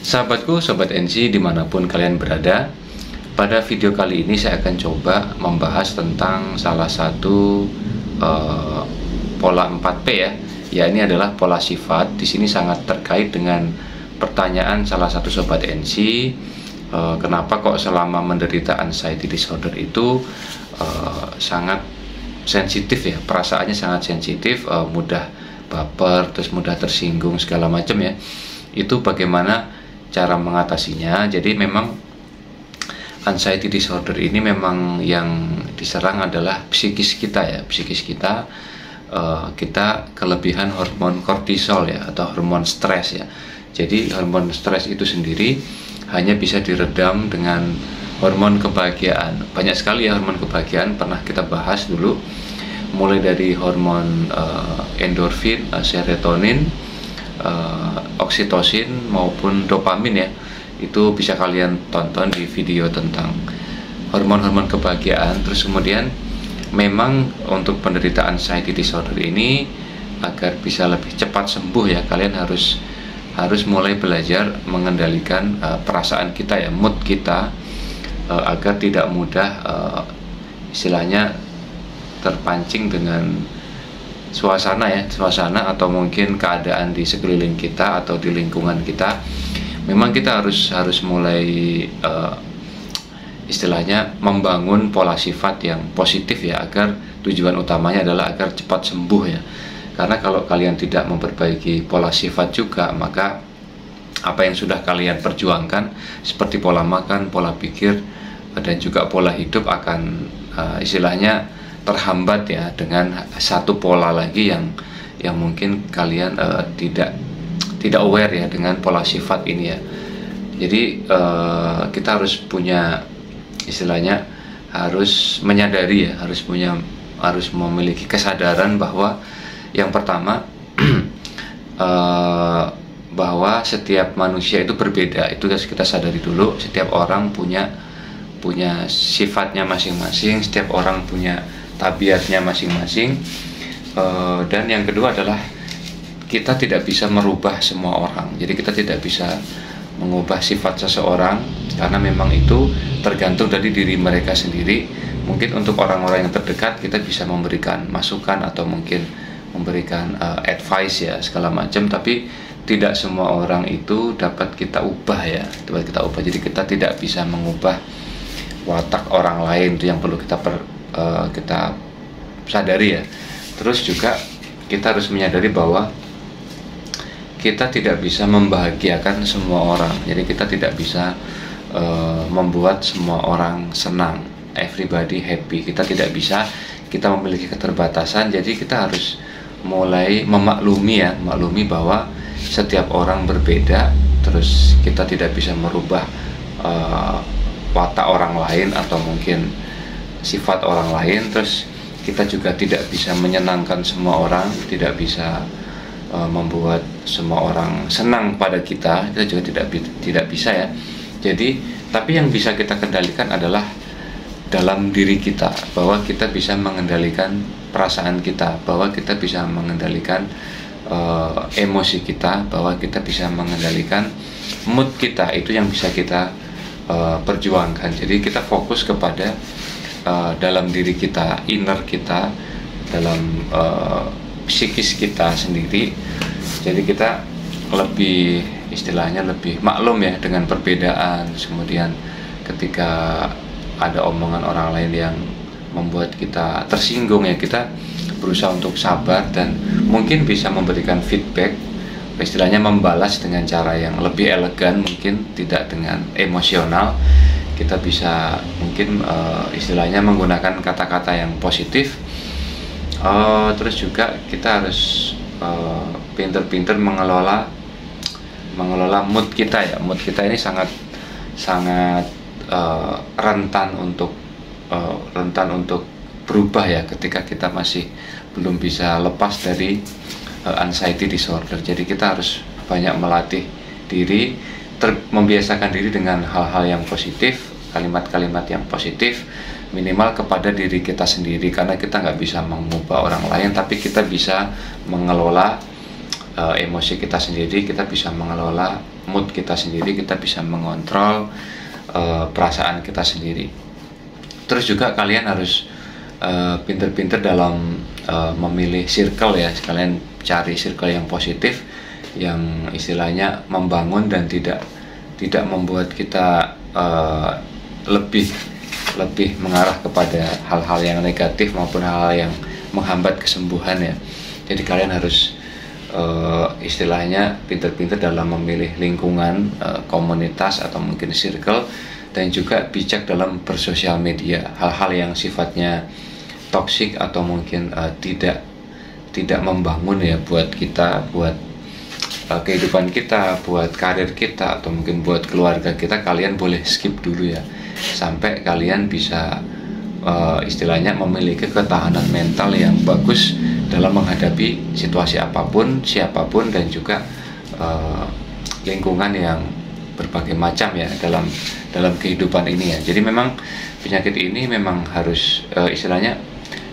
Sahabatku, Sobat NC dimanapun kalian berada, pada video kali ini saya akan coba membahas tentang salah satu pola 4P ya. Ini adalah pola sifat. Di sini sangat terkait dengan pertanyaan salah satu Sobat NC, kenapa kok selama menderita anxiety disorder itu sangat sensitif ya, perasaannya sangat sensitif, mudah baper, terus mudah tersinggung segala macam ya. Itu bagaimana cara mengatasinya. Jadi memang anxiety disorder ini memang yang diserang adalah psikis kita ya, psikis kita. Kita kelebihan hormon kortisol ya, atau hormon stres ya. Jadi hormon stres itu sendiri hanya bisa diredam dengan hormon kebahagiaan. Banyak sekali ya hormon kebahagiaan, pernah kita bahas dulu, mulai dari hormon endorfin, serotonin, oksitosin maupun dopamin ya. Itu bisa kalian tonton di video tentang hormon-hormon kebahagiaan. Terus kemudian memang untuk penderita anxiety disorder ini, agar bisa lebih cepat sembuh ya, kalian harus mulai belajar mengendalikan perasaan kita ya, mood kita, agar tidak mudah istilahnya terpancing dengan suasana atau mungkin keadaan di sekeliling kita atau di lingkungan kita. Memang kita harus mulai istilahnya membangun pola sifat yang positif ya, agar tujuan utamanya adalah agar cepat sembuh ya. Karena kalau kalian tidak memperbaiki pola sifat juga, maka apa yang sudah kalian perjuangkan seperti pola makan, pola pikir, dan juga pola hidup akan istilahnya terhambat ya, dengan satu pola lagi yang mungkin kalian tidak aware ya dengan pola sifat ini ya. Jadi kita harus punya istilahnya, harus menyadari ya, harus memiliki kesadaran bahwa yang pertama bahwa setiap manusia itu berbeda. Itu harus kita sadari dulu. Setiap orang punya sifatnya masing-masing, setiap orang punya tabiatnya masing-masing. Dan yang kedua adalah kita tidak bisa merubah semua orang. Jadi kita tidak bisa mengubah sifat seseorang, karena memang itu tergantung dari diri mereka sendiri. Mungkin untuk orang-orang yang terdekat kita bisa memberikan masukan atau mungkin memberikan advice ya, segala macam, tapi tidak semua orang itu dapat kita ubah ya, Jadi kita tidak bisa mengubah watak orang lain. Itu yang perlu kita sadari ya. Terus juga kita harus menyadari bahwa kita tidak bisa membahagiakan semua orang. Jadi kita tidak bisa membuat semua orang senang, everybody happy. Kita tidak bisa, kita memiliki keterbatasan. Jadi kita harus mulai memaklumi bahwa setiap orang berbeda. Terus kita tidak bisa merubah watak orang lain atau mungkin sifat orang lain. Terus kita juga tidak bisa menyenangkan semua orang, tidak bisa membuat semua orang senang pada kita juga tidak bisa ya. Jadi tapi yang bisa kita kendalikan adalah dalam diri kita, bahwa kita bisa mengendalikan perasaan kita, bahwa kita bisa mengendalikan emosi kita, bahwa kita bisa mengendalikan mood kita. Itu yang bisa kita perjuangkan. Jadi kita fokus kepada dalam diri kita, inner kita, dalam psikis kita sendiri. Jadi kita lebih istilahnya lebih maklum ya dengan perbedaan. Kemudian ketika ada omongan orang lain yang membuat kita tersinggung ya, kita berusaha untuk sabar dan mungkin bisa memberikan feedback, istilahnya membalas dengan cara yang lebih elegan, mungkin tidak dengan emosional. Kita bisa mungkin istilahnya menggunakan kata-kata yang positif. Terus juga kita harus pinter-pinter mengelola mood kita ya. Mood kita ini sangat rentan untuk berubah ya, ketika kita masih belum bisa lepas dari anxiety disorder. Jadi kita harus banyak melatih diri, membiasakan diri dengan hal-hal yang positif, kalimat-kalimat yang positif, minimal kepada diri kita sendiri. Karena kita nggak bisa mengubah orang lain, tapi kita bisa mengelola emosi kita sendiri, kita bisa mengelola mood kita sendiri, kita bisa mengontrol perasaan kita sendiri. Terus juga kalian harus pinter-pinter dalam memilih circle ya. Kalian cari circle yang positif, yang istilahnya membangun dan tidak membuat kita lebih mengarah kepada hal-hal yang negatif maupun hal-hal yang menghambat kesembuhan ya. Jadi kalian harus istilahnya pinter-pinter dalam memilih lingkungan, komunitas atau mungkin circle, dan juga bijak dalam bersosial media. Hal-hal yang sifatnya toksik atau mungkin tidak membangun ya buat kita, buat kehidupan kita, buat karir kita, atau mungkin buat keluarga kita, kalian boleh skip dulu ya, sampai kalian bisa istilahnya memiliki ketahanan mental yang bagus dalam menghadapi situasi apapun, siapapun, dan juga lingkungan yang berbagai macam ya dalam kehidupan ini ya. Jadi memang penyakit ini memang harus istilahnya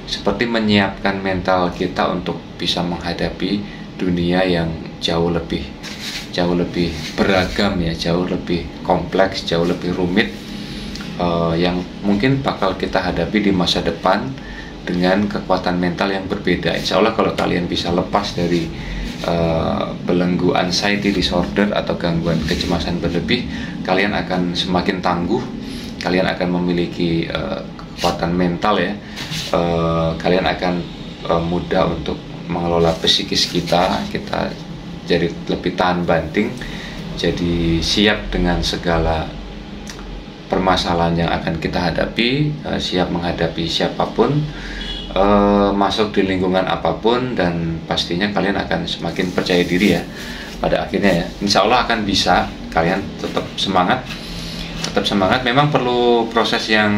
seperti menyiapkan mental kita untuk bisa menghadapi dunia yang jauh lebih beragam ya, jauh lebih kompleks, jauh lebih rumit, yang mungkin bakal kita hadapi di masa depan dengan kekuatan mental yang berbeda. Insya Allah kalau kalian bisa lepas dari belenggu anxiety disorder atau gangguan kecemasan berlebih, kalian akan semakin tangguh, kalian akan memiliki kekuatan mental ya, kalian akan mudah untuk mengelola psikis kita jadi lebih tahan banting, jadi siap dengan segala permasalahan yang akan kita hadapi, siap menghadapi siapapun, masuk di lingkungan apapun, dan pastinya kalian akan semakin percaya diri ya pada akhirnya ya. Insya Allah akan bisa. Kalian tetap semangat. Memang perlu proses yang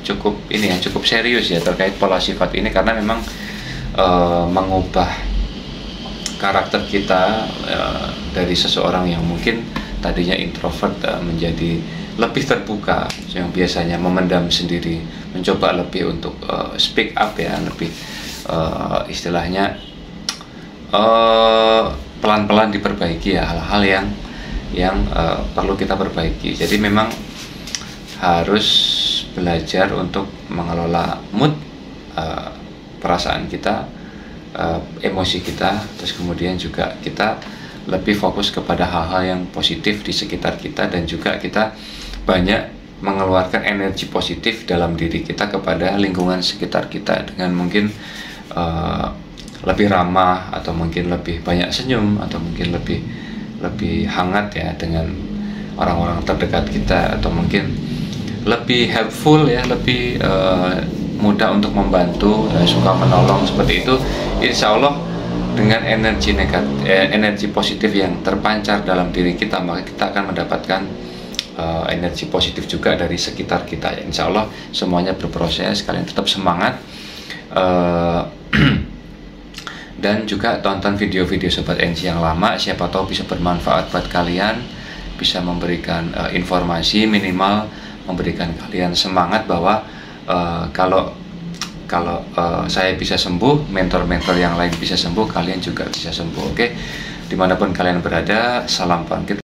cukup serius ya terkait pola sifat ini, karena memang mengubah karakter kita dari seseorang yang mungkin tadinya introvert menjadi lebih terbuka, yang biasanya memendam sendiri, mencoba lebih untuk speak up ya, lebih istilahnya pelan-pelan diperbaiki ya hal-hal yang perlu kita perbaiki. Jadi memang harus belajar untuk mengelola mood, perasaan kita, emosi kita, terus kemudian juga kita lebih fokus kepada hal-hal yang positif di sekitar kita, dan juga kita banyak mengeluarkan energi positif dalam diri kita kepada lingkungan sekitar kita dengan mungkin lebih ramah, atau mungkin lebih banyak senyum, atau mungkin lebih hangat ya dengan orang-orang terdekat kita, atau mungkin lebih helpful ya, lebih mudah untuk membantu, suka menolong, seperti itu. Insya Allah dengan energi positif yang terpancar dalam diri kita, maka kita akan mendapatkan energi positif juga dari sekitar kita ya. Insya Allah semuanya berproses. Kalian tetap semangat, dan juga tonton video-video Sobat NC yang lama, siapa tahu bisa bermanfaat buat kalian, bisa memberikan informasi, minimal memberikan kalian semangat bahwa kalau saya bisa sembuh, mentor-mentor yang lain bisa sembuh, kalian juga bisa sembuh. Oke, dimanapun kalian berada, salam bangkit.